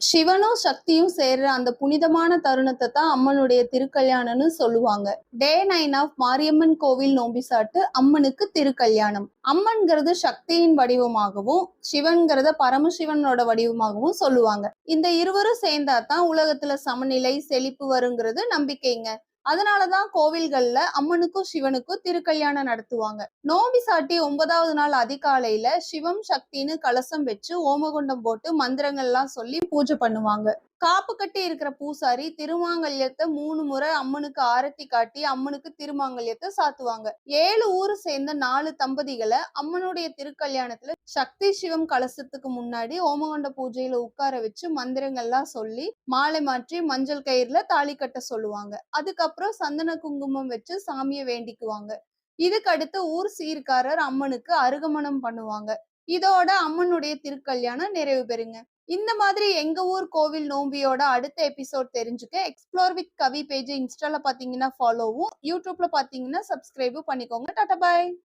சிவனும் சக்தியும் சேர்ற அந்த புனிதமான தருணத்தை தான் அம்மனுடைய திருக்கல்யாணம்னு சொல்லுவாங்க. டே 9 ஆஃப் மாரியம்மன் கோவில் நோம்பி சாட்டு அம்மனுக்கு திருக்கல்யாணம். அம்மன்கிறது சக்தியின் வடிவமாகவும் சிவன்கிறத பரமசிவனோட வடிவமாகவும் சொல்லுவாங்க. இந்த இருவரும் சேர்ந்தா தான் உலகத்துல சமநிலை செழிப்பு வருங்கிறது நம்பிக்கைங்க. அதனாலதான் கோவில்கள்ல அம்மனுக்கும் சிவனுக்கும் திருக்கல்யாணம் நடத்துவாங்க. நோம்பி சாட்டி 9வது நாள் அதிகாலையில சிவம் சக்தின்னு கலசம் வச்சு ஓமகுண்டம் போட்டு மந்திரங்கள்லாம் சொல்லி பூஜை பண்ணுவாங்க. காப்பு கட்டி இருக்கிற பூசாரி திருமாங்கல்யத்தை 3 முறை அம்மனுக்கு ஆரத்தி காட்டி அம்மனுக்கு திருமாங்கல்யத்தை சாத்துவாங்க. 7 ஊரு சேர்ந்த 4 தம்பதிகளை அம்மனுடைய திருக்கல்யாணத்துல சக்தி சிவம் கலசத்துக்கு முன்னாடி ஓமகுண்ட பூஜையில உட்கார வச்சு மந்திரங்கள்லாம் சொல்லி மாலை மாற்றி மஞ்சள் கயிறுல தாலி கட்ட சொல்லுவாங்க. அதுக்கப்புறம் சந்தன குங்குமம் வச்சு சாமியை வேண்டிக்குவாங்க. இதுக்கு அடுத்து ஊர் சீர்காரர் அம்மனுக்கு அருகமணம் பண்ணுவாங்க. இதோட அம்மனுடைய திருக்கல்யாணம் நிறைவு பெறுங்க. இந்த மாதிரி எங்க ஊர் கோவில் நோம்பியோட அடுத்த எபிசோட் தெரிஞ்சுக்க எக்ஸ்ப்ளோர் வித் கவி பேஜ் இன்ஸ்டால பாத்தீங்கன்னா ஃபாலோவும், யூடியூப்ல பாத்தீங்கன்னா சப்ஸ்கிரைபும் பண்ணிக்கோங்க. டாடா பாய்.